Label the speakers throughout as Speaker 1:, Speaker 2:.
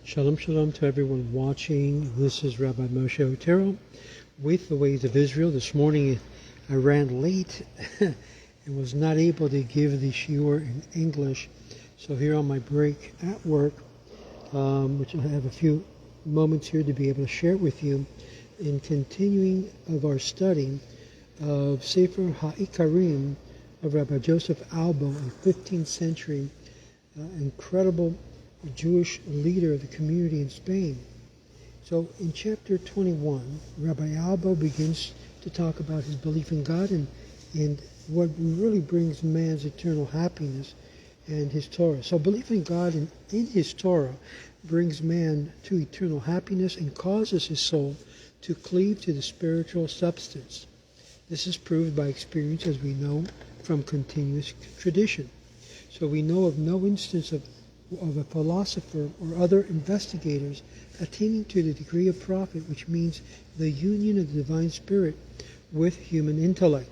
Speaker 1: Shalom, shalom to everyone watching. This is Rabbi Moshe Otero with the Ways of Israel. This morning I ran late and was not able to give the shiur in English. So here on my break at work, which I have a few moments here to be able to share with you, in continuing of our study of Sefer Haikkarim of Rabbi Joseph Albo, a 15th century incredible Jewish leader of the community in Spain. So in chapter 21, Rabbi Albo begins to talk about his belief in God and what really brings man's eternal happiness and his Torah. So belief in God and in his Torah brings man to eternal happiness and causes his soul to cleave to the spiritual substance. This is proved by experience, as we know, from continuous tradition. So we know of no instance of a philosopher or other investigators attaining to the degree of prophet, which means the union of the divine spirit with human intellect.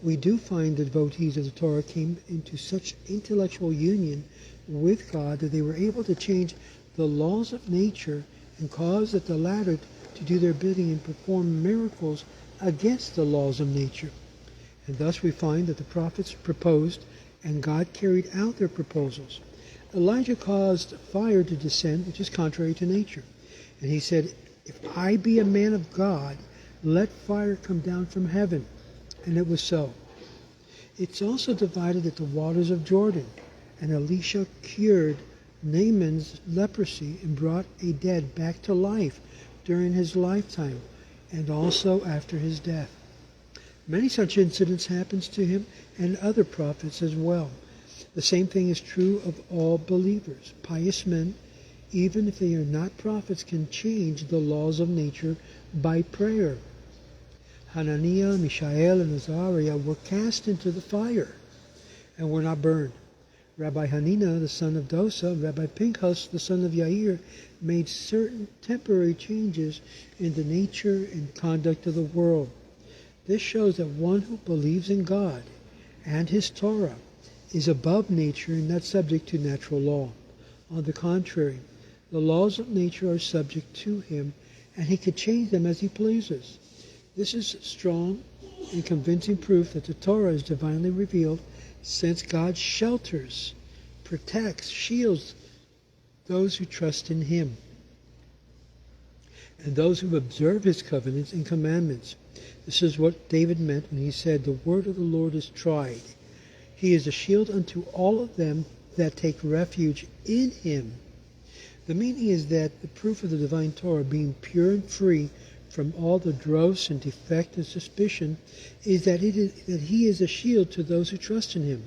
Speaker 1: We do find the devotees of the Torah came into such intellectual union with God that they were able to change the laws of nature and cause that the latter to do their bidding and perform miracles against the laws of nature. And thus we find that the prophets proposed and God carried out their proposals. Elijah caused fire to descend, which is contrary to nature. And he said, "If I be a man of God, let fire come down from heaven." And it was so. It's also divided at the waters of Jordan. And Elisha cured Naaman's leprosy and brought a dead back to life during his lifetime and also after his death. Many such incidents happens to him and other prophets as well. The same thing is true of all believers. Pious men, even if they are not prophets, can change the laws of nature by prayer. Hananiah, Mishael, and Azariah were cast into the fire and were not burned. Rabbi Hanina, the son of Dosa, and Rabbi Pinchas, the son of Yair, made certain temporary changes in the nature and conduct of the world. This shows that one who believes in God and his Torah is above nature and not subject to natural law. On the contrary, the laws of nature are subject to him, and he can change them as he pleases. This is strong and convincing proof that the Torah is divinely revealed, since God shelters, protects, shields those who trust in him and those who observe his covenants and commandments. This is what David meant when he said, "The word of the Lord is tried. He is a shield unto all of them that take refuge in him." The meaning is that the proof of the divine Torah, being pure and free from all the dross and defect and suspicion, is that he is a shield to those who trust in him,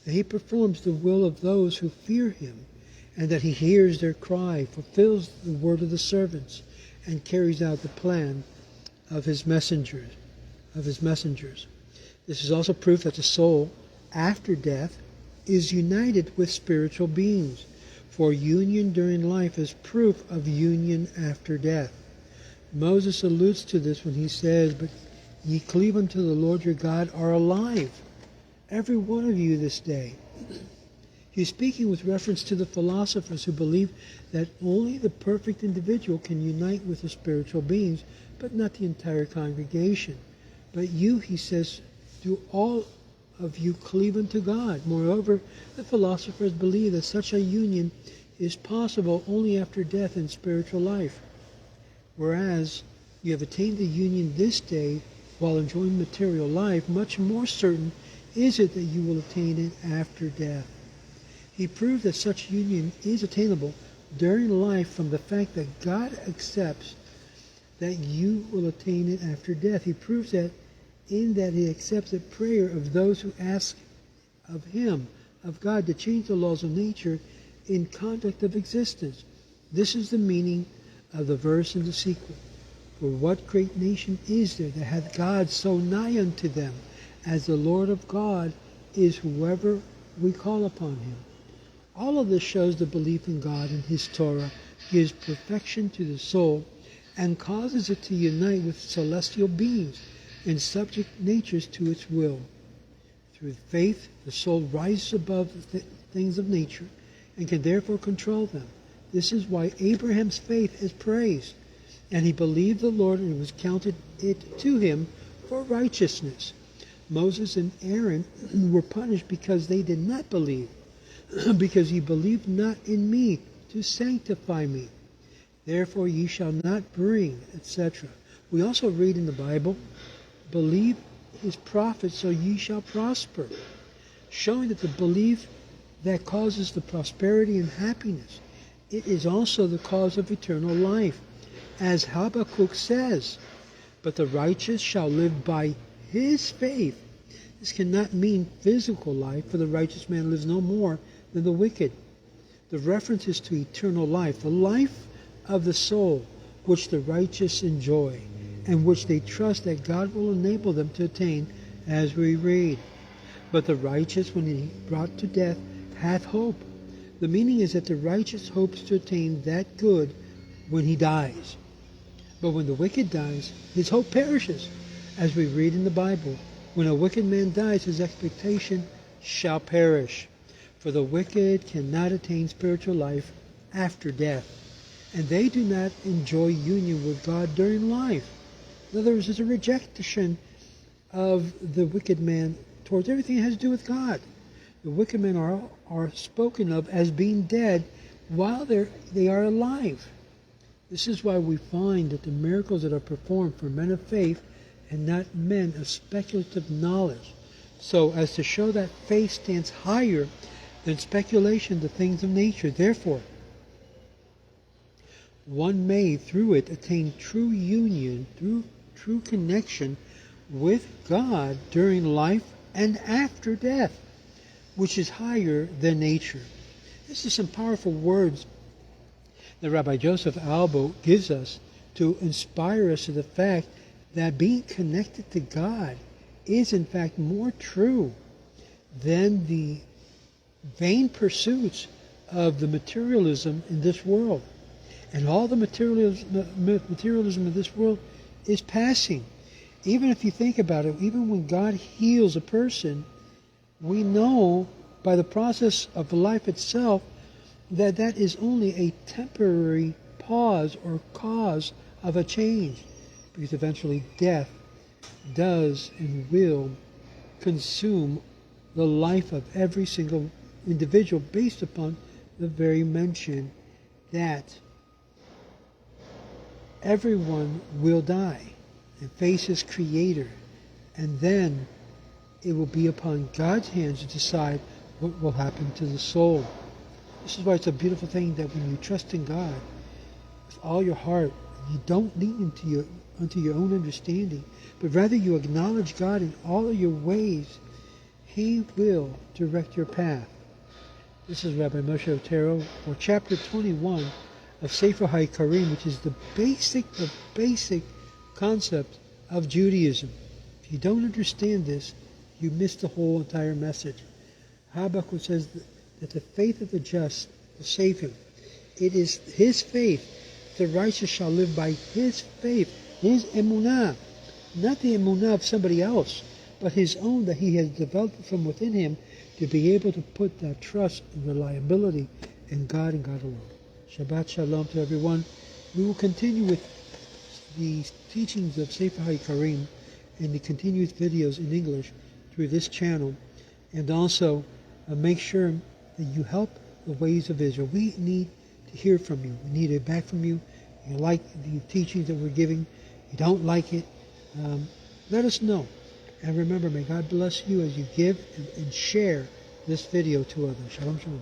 Speaker 1: that he performs the will of those who fear him, and that he hears their cry, fulfills the word of the servants, and carries out the plan of his messengers. This is also proof that the soul, after death, is united with spiritual beings, for union during life is proof of union after death. Moses alludes to this when he says, "But ye cleave unto the Lord your God are alive, every one of you this day." He's speaking with reference to the philosophers who believe that only the perfect individual can unite with the spiritual beings, but not the entire congregation. But you, he says, do all of you cleave unto God. Moreover, the philosophers believe that such a union is possible only after death in spiritual life. Whereas you have attained the union this day while enjoying material life, much more certain is it that you will attain it after death. He proved that such union is attainable during life from the fact that God accepts that you will attain it after death. He proves that in that he accepts the prayer of those who ask of him, of God, to change the laws of nature in conduct of existence. This is the meaning of the verse in the sequel. For what great nation is there that hath God so nigh unto them, as the Lord of God is whoever we call upon him? All of this shows the belief in God and his Torah gives perfection to the soul and causes it to unite with celestial beings and subject natures to its will. Through faith, the soul rises above the things of nature and can therefore control them. This is why Abraham's faith is praised. And he believed the Lord, and it was counted it to him for righteousness. Moses and Aaron were punished because they did not believe, because ye believed not in me to sanctify me. Therefore ye shall not bring, etc. We also read in the Bible, believe his prophets, so ye shall prosper, showing that the belief that causes the prosperity and happiness, it is also the cause of eternal life. As Habakkuk says, but the righteous shall live by his faith. This cannot mean physical life, for the righteous man lives no more than the wicked. The reference is to eternal life, the life of the soul, which the righteous enjoy, and which they trust that God will enable them to attain, as we read. But the righteous, when he brought to death, hath hope. The meaning is that the righteous hopes to attain that good when he dies. But when the wicked dies, his hope perishes. As we read in the Bible, when a wicked man dies, his expectation shall perish. For the wicked cannot attain spiritual life after death, and they do not enjoy union with God during life. In other words, there's a rejection of the wicked man towards everything that has to do with God. The wicked men are spoken of as being dead while they are alive. This is why we find that the miracles that are performed for men of faith and not men of speculative knowledge, so as to show that faith stands higher than speculation, the things of nature. Therefore, one may through it attain true union, through true connection with God during life and after death, which is higher than nature. This is some powerful words that Rabbi Joseph Albo gives us to inspire us to the fact that being connected to God is in fact more true than the vain pursuits of the materialism in this world. And all the materialism of this world is passing. Even if you think about it, even when God heals a person, we know by the process of life itself that that is only a temporary pause or cause of a change, because eventually death does and will consume the life of every single individual, based upon the very mention that everyone will die and face his Creator, and then it will be upon God's hands to decide what will happen to the soul. This is why it's a beautiful thing that when you trust in God with all your heart, you don't lean unto your own understanding, but rather you acknowledge God in all of your ways, He will direct your path. This is Rabbi Moshe Otero for chapter 21 of Sefer Haikkarim, which is the basic concept of Judaism. If you don't understand this, you miss the whole entire message. Habakkuk says that the faith of the just will save him. It is his faith. The righteous shall live by his faith, his emunah, not the emunah of somebody else, but his own that he has developed from within him to be able to put that trust and reliability in God and God alone. Shabbat Shalom to everyone. We will continue with the teachings of Sefer Haikkarim and the continuous videos in English through this channel, and also make sure that you help the ways of Israel. We need to hear from you. We need it back from you. You like the teachings that we're giving, you don't like it, let us know. And remember, may God bless you as you give and share this video to others. Shalom, shalom.